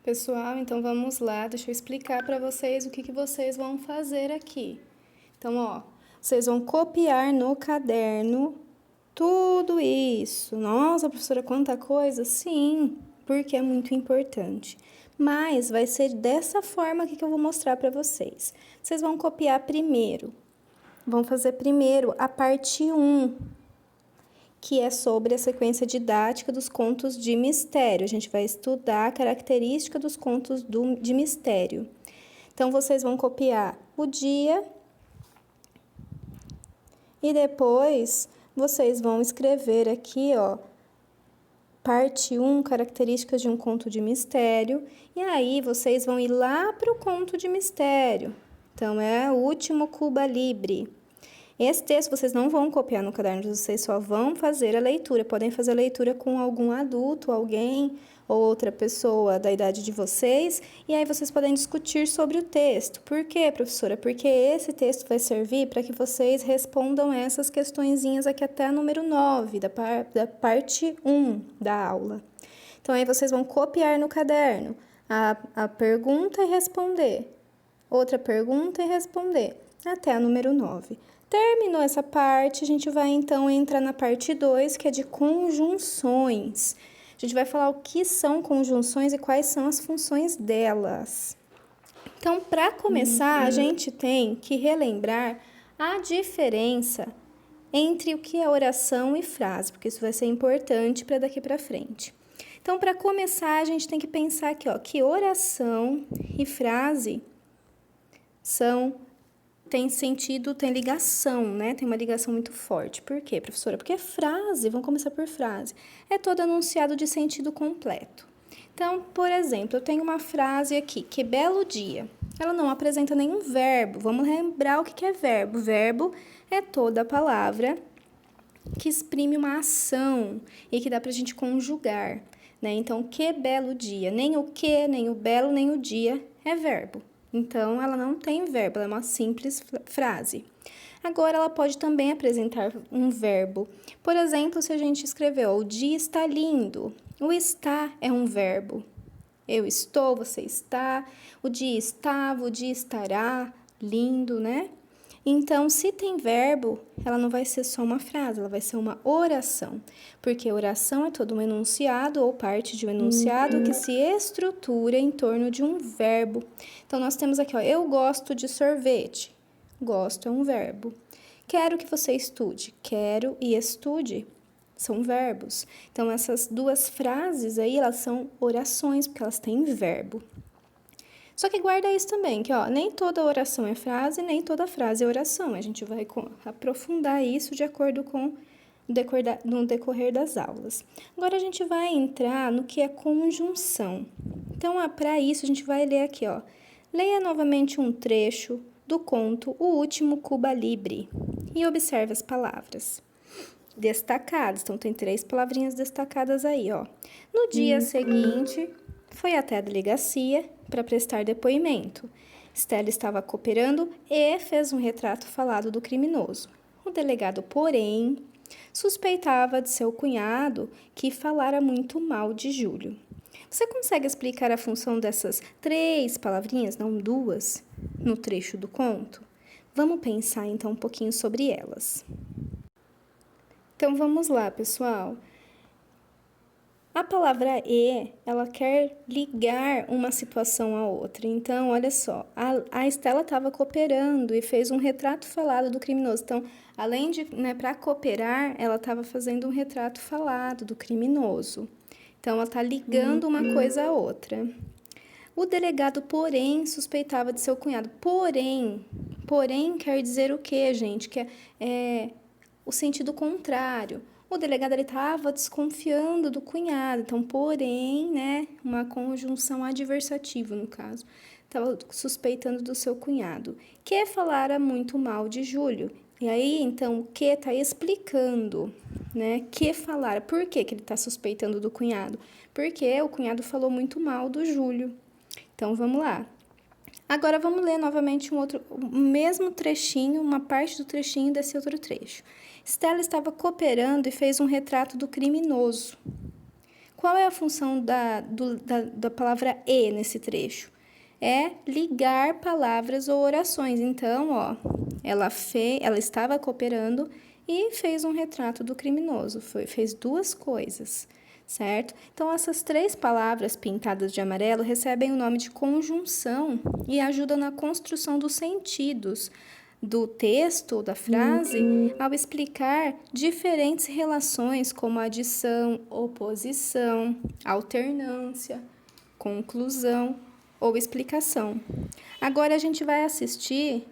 Pessoal, então vamos lá, deixa eu explicar para vocês o que vocês vão fazer aqui. Então, ó, vocês vão copiar no caderno tudo isso. Nossa, professora, quanta coisa? Sim, porque é muito importante. Mas vai ser dessa forma aqui que eu vou mostrar para vocês. Vocês vão copiar primeiro. Vão fazer primeiro a parte 1, que é sobre a sequência didática dos contos de mistério. A gente vai estudar a característica dos contos de mistério. Então, vocês vão copiar o dia e depois vocês vão escrever aqui, ó, parte 1, características de um conto de mistério. E aí, vocês vão ir lá para o conto de mistério. Então, é o último Cuba Libre. Esse texto vocês não vão copiar no caderno, vocês só vão fazer a leitura. Podem fazer a leitura com algum adulto, alguém ou outra pessoa da idade de vocês. E aí vocês podem discutir sobre o texto. Por quê, professora? Porque esse texto vai servir para que vocês respondam essas questõezinhas aqui até a número 9, da parte 1 da aula. Então, aí vocês vão copiar no caderno a pergunta e responder. Outra pergunta e responder, até a número 9. Terminou essa parte, a gente vai então entrar na parte 2, que é de conjunções. A gente vai falar o que são conjunções e quais são as funções delas. Então, para começar, a gente tem que relembrar a diferença entre o que é oração e frase, porque isso vai ser importante para daqui para frente. Então, para começar, a gente tem que pensar aqui, ó, que oração e frase tem sentido, tem ligação, né? Tem uma ligação muito forte. Por quê, professora? Porque frase, vamos começar por frase, é todo enunciado de sentido completo. Então, por exemplo, eu tenho uma frase aqui, que belo dia. Ela não apresenta nenhum verbo. Vamos lembrar o que é verbo. Verbo é toda palavra que exprime uma ação e que dá pra gente conjugar, né? Então, que belo dia. Nem o que, nem o belo, nem o dia é verbo. Então, ela não tem verbo, ela é uma simples frase. Agora, ela pode também apresentar um verbo. Por exemplo, se a gente escreveu, o dia está lindo. O está é um verbo. Eu estou, você está. O dia estava, o dia estará. Lindo, né? Então, se tem verbo, ela não vai ser só uma frase, ela vai ser uma oração. Porque oração é todo um enunciado ou parte de um enunciado que se estrutura em torno de um verbo. Então, nós temos aqui, ó, eu gosto de sorvete. Gosto é um verbo. Quero que você estude. Quero e estude são verbos. Então, essas duas frases aí, elas são orações, porque elas têm verbo. Só que guarda isso também, que ó, nem toda oração é frase, nem toda frase é oração. A gente vai aprofundar isso de acordo com no decorrer das aulas. Agora a gente vai entrar no que é conjunção. Então, para isso, a gente vai ler aqui, ó. Leia novamente um trecho do conto O Último Cuba Libre e observe as palavras destacadas. Então, tem 3 palavrinhas destacadas aí, ó. No dia seguinte, foi até a delegacia para prestar depoimento. Stella estava cooperando e fez um retrato falado do criminoso. O delegado, porém, suspeitava de seu cunhado que falara muito mal de Júlio. Você consegue explicar a função dessas 3 palavrinhas, não 2, no trecho do conto? Vamos pensar então um pouquinho sobre elas. Então, vamos lá, pessoal. A palavra e, ela quer ligar uma situação à outra. Então, olha só, a Stella estava cooperando e fez um retrato falado do criminoso. Então, além de, né, para cooperar, ela estava fazendo um retrato falado do criminoso. Então, ela está ligando uma coisa à outra. O delegado, porém, suspeitava de seu cunhado. Porém quer dizer o quê, gente? Que é o sentido contrário. O delegado estava desconfiando do cunhado, então, porém, né, uma conjunção adversativa, no caso, estava suspeitando do seu cunhado, que falara muito mal de Júlio. E aí, então, o que está explicando, né, que falara. Por que ele está suspeitando do cunhado? Porque o cunhado falou muito mal do Júlio. Então, vamos lá. Agora, vamos ler novamente o mesmo trechinho, uma parte do trechinho desse outro trecho. Stella estava cooperando e fez um retrato do criminoso. Qual é a função da palavra e nesse trecho? É ligar palavras ou orações. Então, ó, ela estava cooperando e fez um retrato do criminoso. Fez duas coisas, certo? Então, essas três palavras pintadas de amarelo recebem o nome de conjunção e ajudam na construção dos sentidos do texto, da frase, ao explicar diferentes relações como adição, oposição, alternância, conclusão ou explicação. Agora a gente vai assistir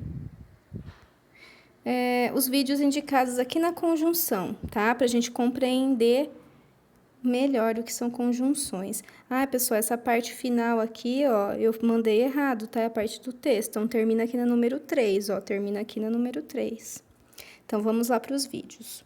os vídeos indicados aqui na conjunção, tá? Para a gente compreender melhor o que são conjunções. Ah, pessoal, essa parte final aqui, ó, eu mandei errado, tá? É a parte do texto. Então, termina aqui na número 3, ó. Termina aqui na número 3. Então, vamos lá para os vídeos.